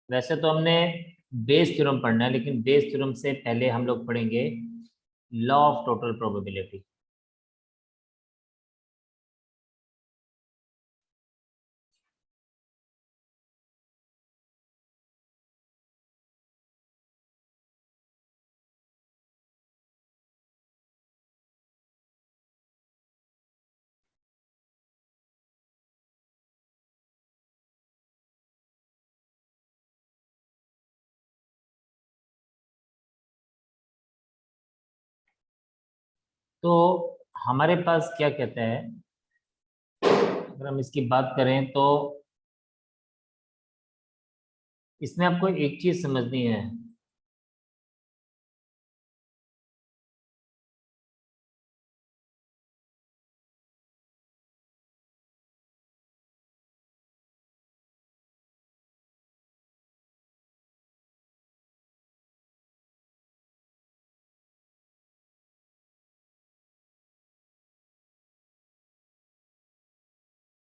वैसे तो हमने बेस थ्योरम पढ़ना है, लेकिन बेस थ्योरम से पहले हम लोग पढ़ेंगे लॉ ऑफ टोटल प्रोबेबिलिटी। तो हमारे पास क्या कहते हैं, अगर हम इसकी बात करें तो इसमें आपको एक चीज समझनी है।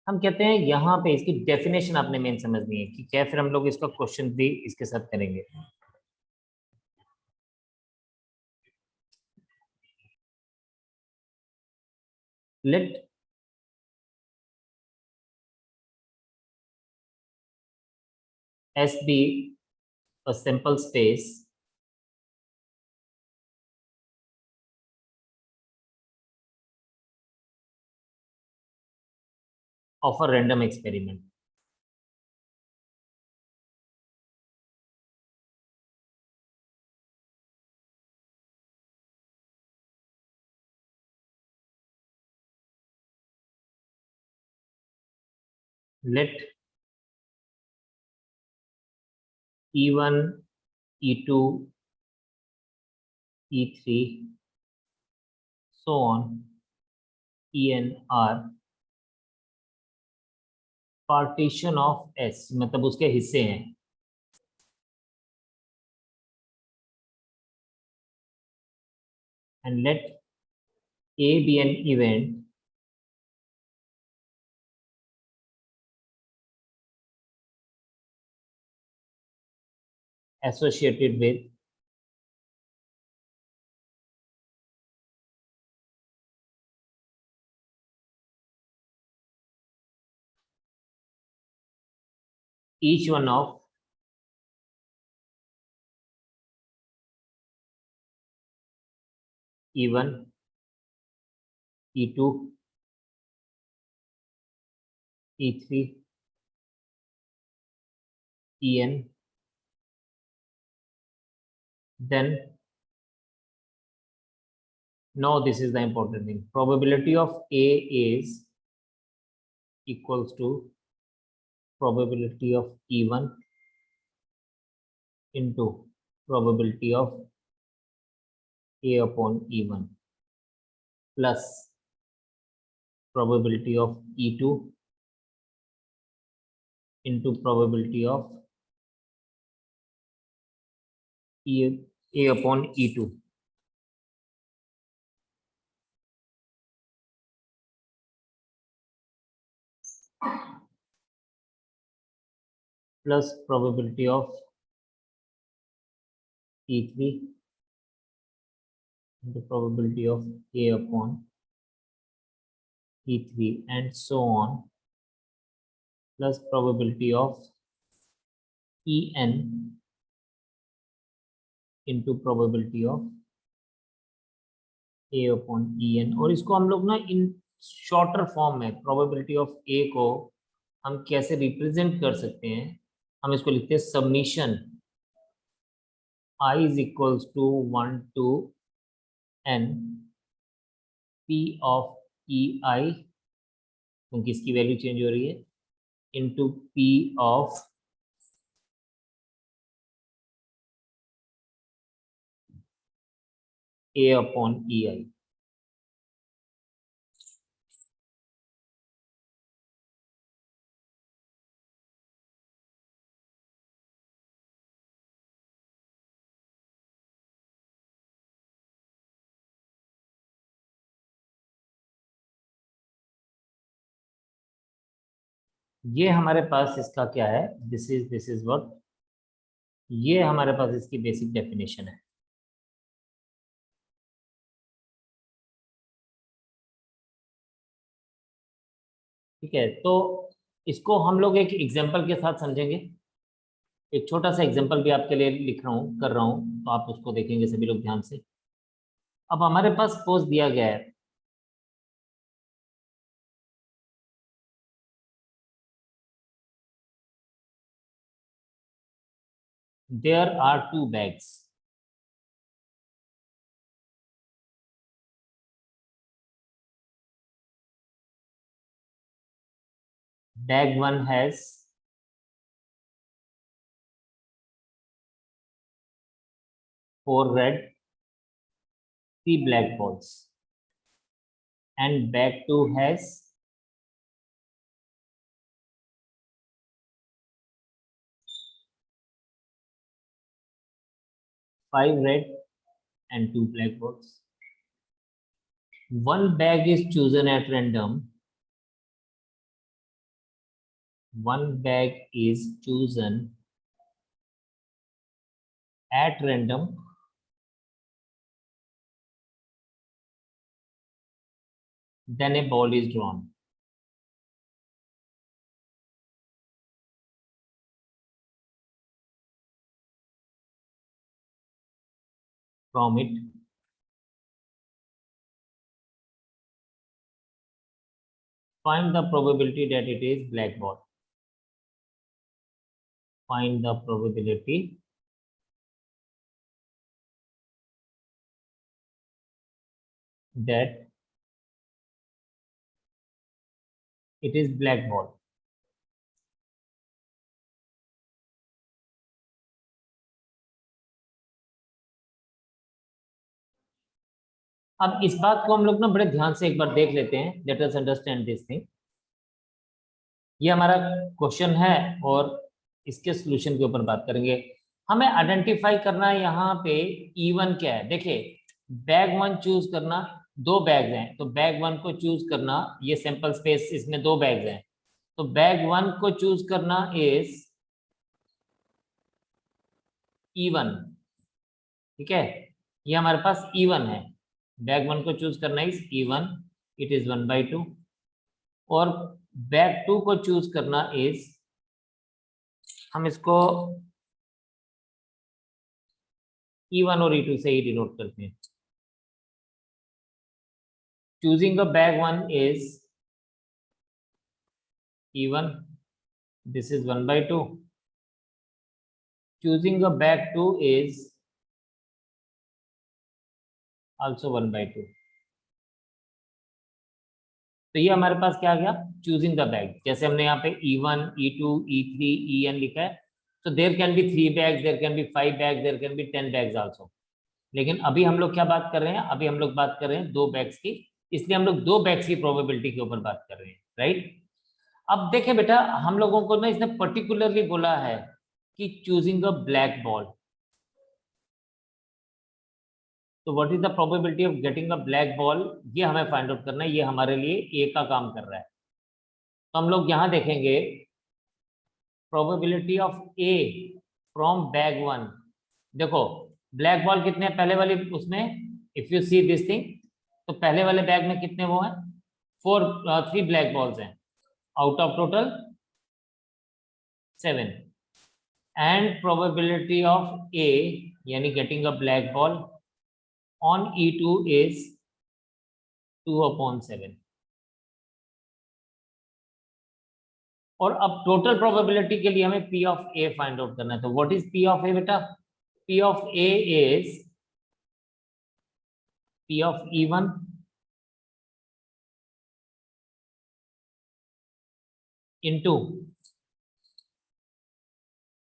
हम कहते हैं यहाँ पे इसकी डेफिनेशन आपने मेन समझनी है कि क्या, फिर हम लोग इसका क्वेश्चन भी इसके साथ करेंगे। Let S be a simple space of a random experiment. Let E1, E2, E3, so on, En are partition of S, मतलब उसके हिस्से हैं। And let A be an event associated with each one of E1, E2, E3, En. Then now this is the important thing. Probability of A is equals to probability of E1 into probability of A upon E1 plus probability of E2 into probability of A upon E2. Plus probability of E3 into probability of A upon E3 and so on, plus probability of En into probability of A upon En। और इसको हम लोग ना इन shorter form में probability of ए को हम कैसे represent कर सकते हैं, हम इसको लिखते हैं submission I is equals to 1 to n P of EI, क्योंकि इसकी वैल्यू चेंज हो रही है, into P of A upon EI। ये हमारे पास इसका क्या है, दिस इज व्हाट ये हमारे पास इसकी बेसिक डेफिनेशन है। ठीक है, तो इसको हम लोग एक एग्जांपल के साथ समझेंगे। एक छोटा सा एग्जांपल भी आपके लिए लिख रहा हूँ, कर रहा हूँ, तो आप उसको देखेंगे सभी लोग ध्यान से। अब हमारे पास सपोज दिया गया है there are 2 bags। Bag 1 has 4 red, 3 black balls, and bag 2 has 5 red and 2 black balls. One bag is chosen at random. One bag is chosen at random. Then a ball is drawn from it. Find the probability that it is black ball. Find the probability that it is black ball. अब इस बात को हम लोग ना बड़े ध्यान से एक बार देख लेते हैं। Let us understand this thing. ये हमारा क्वेश्चन है और इसके सॉल्यूशन के ऊपर बात करेंगे। हमें आइडेंटिफाई करना है यहाँ पे E1 क्या है। देखिए, बैग 1 चूज करना, 2 बैग हैं तो बैग 1 को चूज करना। ये सैंपल स्पेस, इसमें 2 बैग हैं तो बैग 1 को चूज करना इज E1। ठीक है, ये हमारे पास E1 है। बैग 1 को चूज करना इज E1, इट इज 1/2। और बैग 2 को चूज करना इज, हम इसको E1 और E2 से ही डिनोट करते हैं। Choosing a bag 1 is E1, this is 1/2. Choosing a bag 2 is also 1/2। तो ये हमारे पास क्या आ गया, चूजिंग द बैग। जैसे हमने यहाँ पे E1, E2, E3, En लिखा है, तो there can be 3 bags, there can be 5 bags, there can be 10 bags also. लेकिन अभी हम लोग क्या बात कर रहे हैं, अभी हम लोग बात कर रहे हैं 2 बैग्स की, इसलिए हम लोग 2 बैग्स की प्रोबेबिलिटी के ऊपर बात कर रहे हैं, राइट। अब देखें बेटा, हम लोगों को ना इसने पर्टिकुलरली बोला है कि चूजिंग अ ब्लैक बॉल। तो what is the probability of getting a black ball, ये हमें फाइंड आउट करना है। ये हमारे लिए ए का काम कर रहा है। तो हम लोग यहां देखेंगे probability of a from bag 1। देखो, ब्लैक बॉल कितने हैं पहले वाली उसमें, if you see this thing, तो पहले वाले बैग में कितने वो हैं, 3 ब्लैक बॉल्स हैं out of total 7। And probability of a यानी getting a black ball on E2 is 2/7। और अब टोटल प्रोबेबिलिटी के लिए हमें P of A find out करना है। तो what is P of A बेटा, P of A is P of E1 into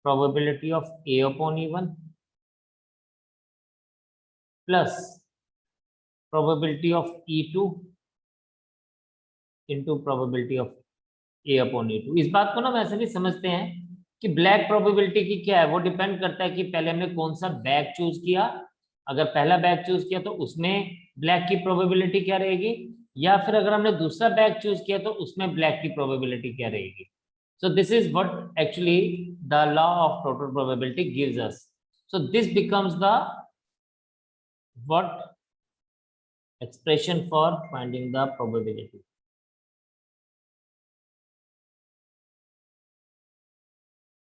probability of A upon E1 plus probability of E2 into probability of A upon E2। इस बात को ना वैसे भी समझते हैं कि ब्लैक प्रोबेबिलिटी की क्या है, वो डिपेंड करता है कि पहले हमने कौन सा बैग चूज किया। अगर पहला बैग चूज किया तो उसमें ब्लैक की प्रोबेबिलिटी क्या रहेगी, या फिर अगर हमने दूसरा बैग चूज किया तो उसमें ब्लैक की प्रोबेबिलिटी क्या रहेगी। So this is what actually the law of total probability gives us. So this becomes the what expression for finding the probability.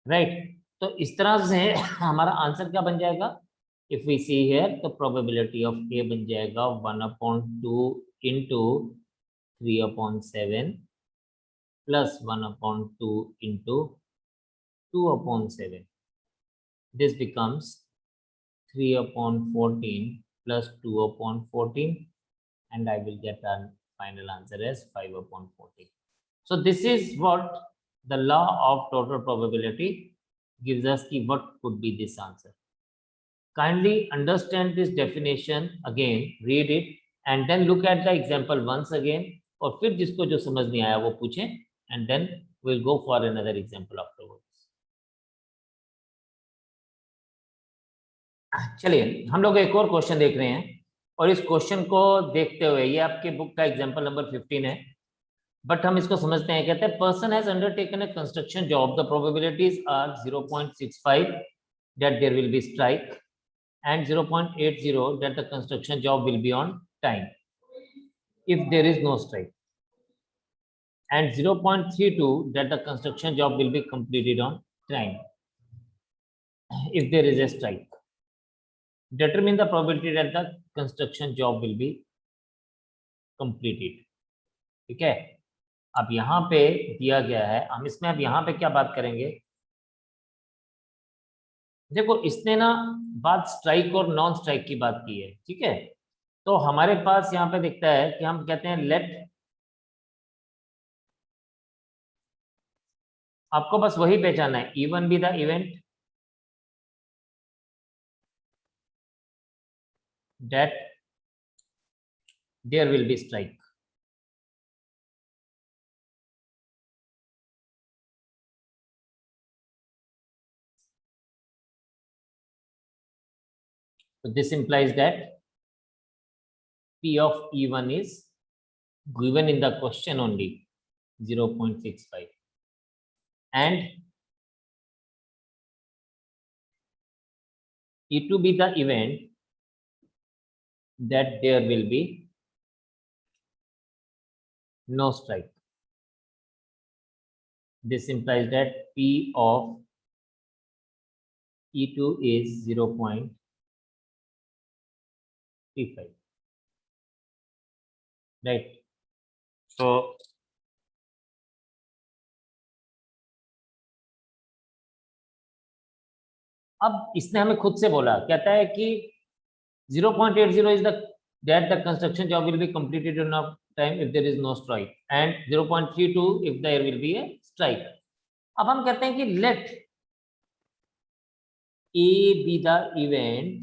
Right? तो इस तरह से हमारा आंसर क्या बन जाएगा? If we see here, the probability of A बन जाएगा 1/2 into 3/7 plus 1/2 into 2/7. This becomes 3/14 plus 2/14, and I will get a final answer as 5/14. So this is what the law of total probability gives us ki what could be this answer. Kindly understand this definition again, read it, and then look at the example once again. और फिर जिसको जो समझ नहीं आया वो पूछें, and then we'll go for another example afterwards. चलिए हम लोग एक और क्वेश्चन देख रहे हैं, और इस क्वेश्चन को देखते हुए, ये आपके बुक का एग्जाम्पल नंबर 15 है, बट हम इसको समझते हैं. कहते हैं person has undertaken a construction job, the probabilities are 0.65 that there will be strike and 0.80 that the construction job will be on time if there is no strike, and 0.32 that the construction job will be completed on time if there is a strike. Determine the probability that the construction job will be completed. ठीक है, अब यहाँ पे दिया गया है, हम इसमें अब यहाँ पे क्या बात करेंगे. देखो इसने ना बात स्ट्राइक और नॉन स्ट्राइक की बात की है. ठीक है, तो हमारे पास यहाँ पे दिखता है कि हम कहते हैं लेट, आपको बस वही पहचाना है, even B the event that there will be strike. So this implies that P of E1 is given in the question only 0.65, and E2 be the event that there will be no strike. This implies that P of E2 is 0.35. Right? So अब इसने हमें खुद से बोला, कहता है कि 0.80 is the that the construction job will be completed in enough time if there is no strike, and 0.32 if there will be a strike. अब हम कहते हैं कि let A be the event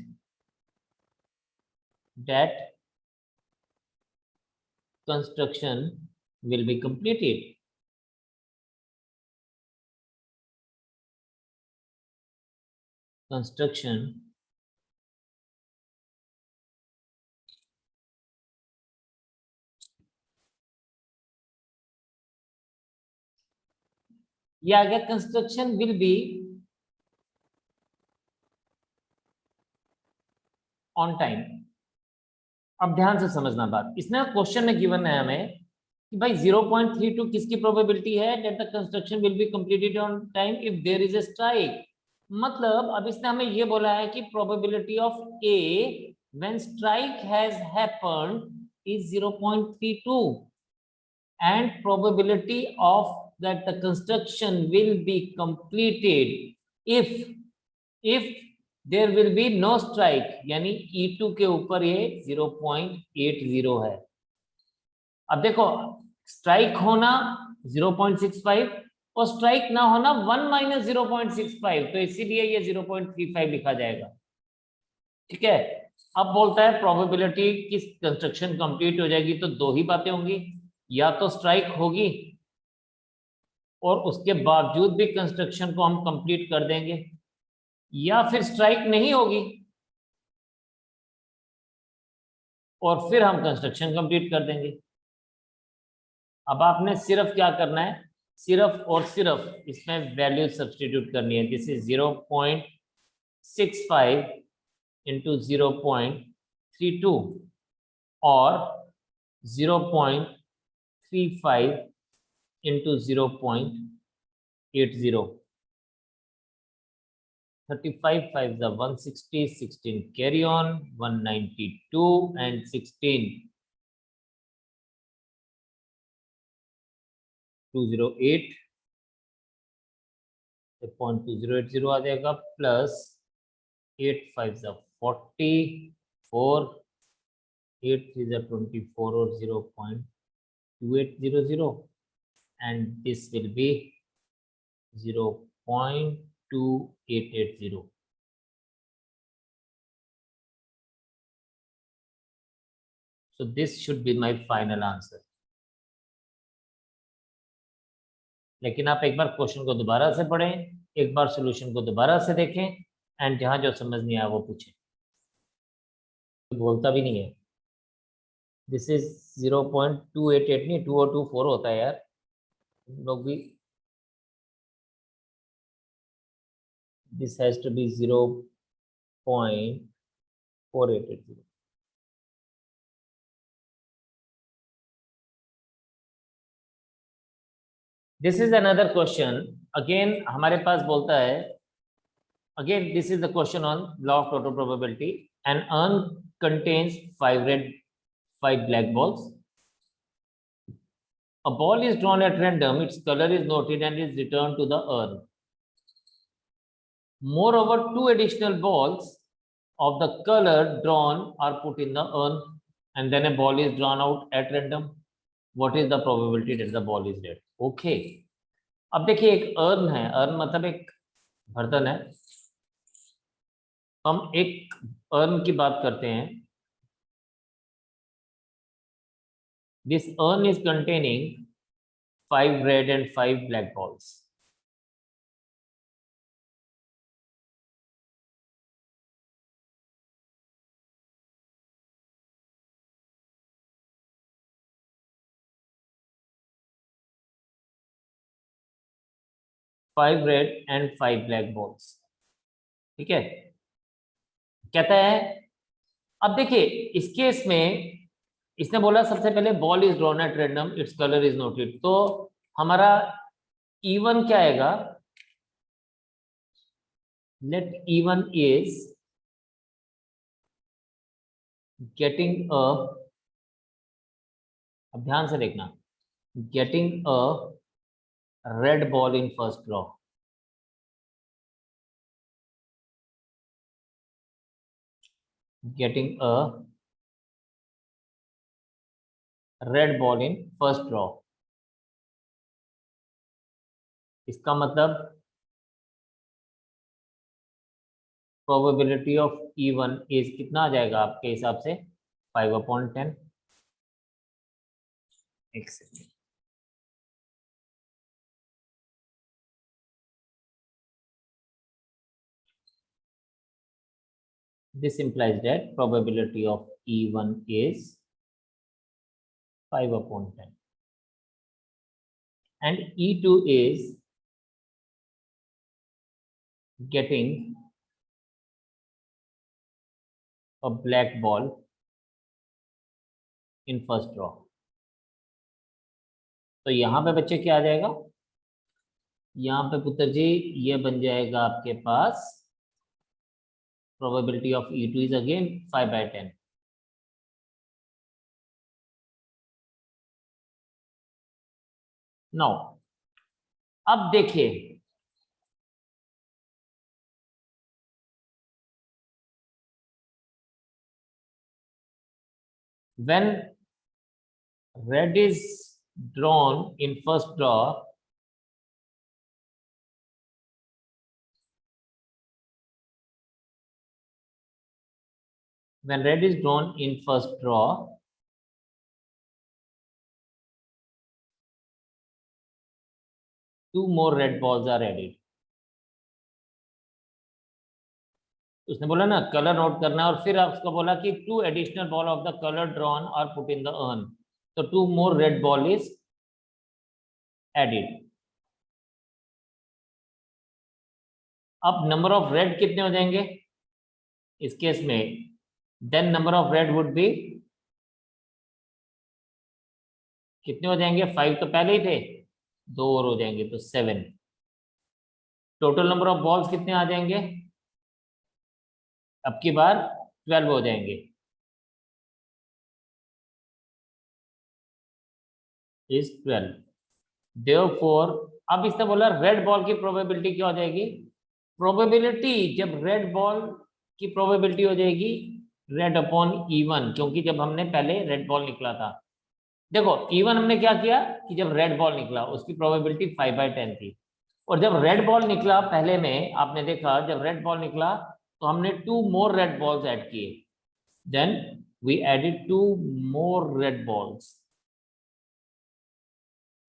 that construction will be completed. Construction ये आ गया, construction will be on time. अब ध्यान से समझना बात, इसने क्वेश्चन में गिवन है हमें कि भाई 0.32 किसकी प्रोबेबिलिटी है, that the construction will be completed on time if there is a strike. मतलब अब इसने हमें ये बोला है कि probability of A when strike has happened is 0.32, and probability of that the construction will be completed if there will be no strike, यानी E2 के ऊपर ये 0.80 है. अब देखो स्ट्राइक होना 0.65 और स्ट्राइक ना होना 1 - 0.65, तो इसीलिए ये 0.35 लिखा जाएगा. ठीक है, अब बोलता है प्रोबेबिलिटी कि कंस्ट्रक्शन कंप्लीट हो जाएगी, तो दो ही बातें होंगी, या तो स्ट्राइक होगी और उसके बावजूद भी कंस्ट्रक्शन को हम कंप्लीट कर देंगे, या फिर स्ट्राइक नहीं होगी और फिर हम कंस्ट्रक्शन कंप्लीट कर देंगे. अब आपने सिर्फ क्या करना है, सिर्फ और सिर्फ इसमें वैल्यू सब्स्टिट्यूट करनी है। दिस इज 0.65 इंटू 0.32 और 0.35 into 0.80। 35 5 the 160, 16 carry on, 192 and 16 208 0.2080 आ जाएगा, प्लस 8 5 the 40, 4 8 3 the 24 और 0.2800 and this will be 0.2880. So this should be my final answer. लेकिन आप एक बार क्वेश्चन को दोबारा से पढ़ें, एक बार सॉल्यूशन को दोबारा से देखें एंड जहां जो समझ नहीं आया वो पूछें। बोलता भी नहीं है। दिस इज 0.288 नहीं 2024 होता है यार, लोग भी। This has to be 0.4880। This is another question. Again हमारे पास बोलता है, again this is the question on law of total probability. An urn contains 5 red 5 black balls. A ball is drawn at random, its color is noted and is returned to the urn. Moreover, 2 additional balls of the color drawn are put in the urn and then a ball is drawn out at random. What is the probability that the ball is dead? Okay. अब देखिए एक earn है, earn मतलब एक बर्तन है। हम एक अर्न की बात करते हैं। This urn is containing 5 red and 5 black balls. Five red and 5 black balls. ठीक है, कहता है। अब देखिए इस केस में इसने बोला सबसे पहले ball is drawn at random, its colour is noted. तो हमारा E1 क्या आएगा? Late E1 is getting a, अब ध्यान से देखना, getting a red ball in first draw. getting a red ball in first draw। इसका मतलब प्रोबेबिलिटी ऑफ E1 इज कितना आ जाएगा आपके हिसाब से? 5/10। एक second, this implies that probability of E1 is 5/10 and E2 is getting a black ball in first draw। तो यहां पे बच्चे क्या आ जाएगा? यहाँ पे पुत्र जी ये बन जाएगा आपके पास probability of E2 is again 5/10। Now अब देखिए when red is drawn in first draw, when red is drawn in first draw, two more red balls are added। उसने बोला ना कलर नोट करना, और फिर उसको बोला कि 2 additional ball of the color drawn are put in the urn, तो 2 more red ball is added। अब नंबर ऑफ रेड कितने हो जाएंगे इस केस में? Then number of red would be, कितने हो जाएंगे? 5 तो पहले ही थे, 2 और हो जाएंगे तो 7। टोटल नंबर ऑफ बॉल्स कितने आ जाएंगे अब की बार? 12 हो जाएंगे, इज 12। देयरफॉर अब इसने बोला रेड बॉल की प्रोबेबिलिटी क्या हो जाएगी? प्रोबेबिलिटी, जब रेड बॉल की प्रोबेबिलिटी हो जाएगी रेड अपॉन E1, क्योंकि जब हमने पहले रेड बॉल निकला था, देखो E1 हमने क्या किया कि जब रेड बॉल निकला उसकी प्रोबेबिलिटी 5/10 थी, और जब रेड बॉल निकला पहले में आपने देखा जब रेड बॉल निकला तो हमने 2 मोर रेड बॉल्स ऐड किए, then we added 2 more red balls,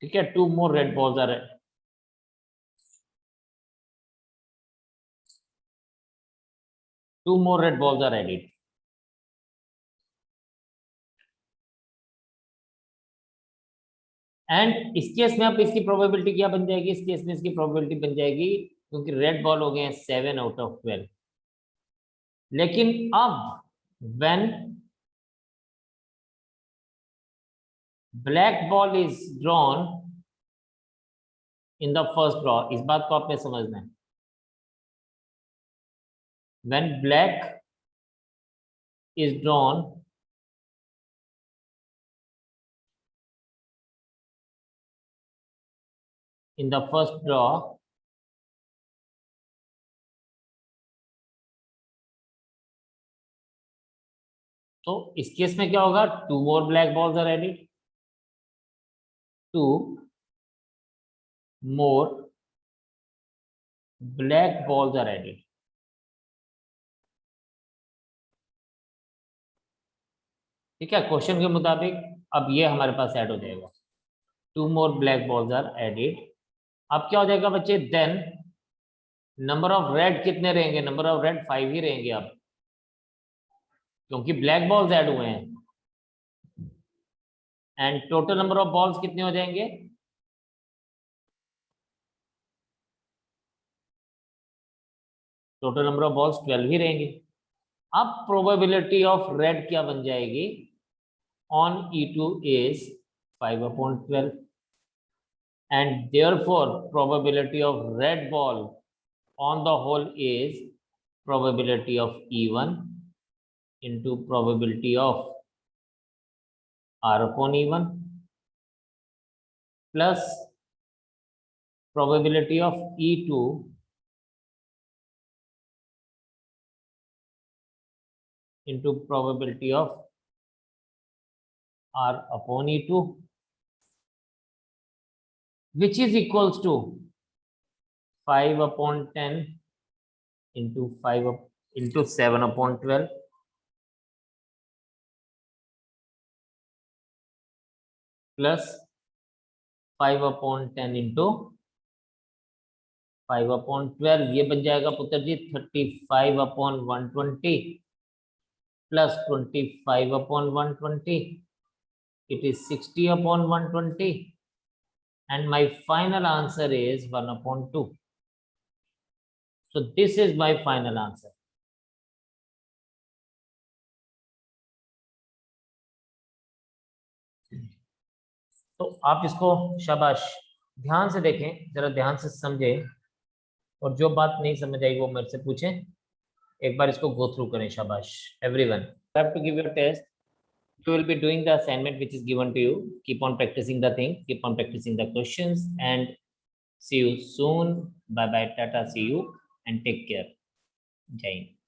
ठीक है, 2 more red balls are, 2 more red balls are added. And इस केस में अब इसकी प्रोबेबिलिटी क्या बन जाएगी? इस केस में इसकी प्रोबेबिलिटी बन जाएगी, क्योंकि रेड बॉल हो गए हैं 7 आउट ऑफ 12, लेकिन अब when black ball is drawn in the first draw, इस बात को आपने समझना है, when black is drawn in the first draw, तो इस केस में क्या होगा? 2 more black balls are added, 2 more black balls are added, ठीक है, क्वेश्चन के मुताबिक अब ये हमारे पास ऐड हो जाएगा, 2 more black balls are added। अब क्या हो जाएगा बच्चे? देन नंबर ऑफ रेड कितने रहेंगे? नंबर ऑफ रेड 5 ही रहेंगे अब, क्योंकि ब्लैक बॉल्स ऐड हुए हैं, and total number of balls कितने हो जाएंगे? टोटल नंबर ऑफ बॉल्स 12 ही रहेंगे। अब प्रोबेबिलिटी ऑफ रेड क्या बन जाएगी? On E2 is 5/12, and therefore probability of red ball on the whole is probability of E1 into probability of R upon E1 plus probability of E2 into probability of R upon E2, which is equals to 5/10 into 7/12 plus 5/10 into 5/12, ये बन जाएगा पुत्र जी 35/120 plus 25/120, it is 60/120, and my final answer is 1/2. So this is my final answer. तो आप इसको शाबाश ध्यान से देखें, जरा ध्यान से समझें, और जो बात नहीं समझ आई वो मेरे से पूछें, एक बार इसको गो थ्रू करें। शाबाश everyone, have to give your test, you will be doing the assignment which is given to you. Keep on practicing the thing, keep on practicing the questions, and see you soon. Bye bye, tata, see you, and take care. Jai Hind.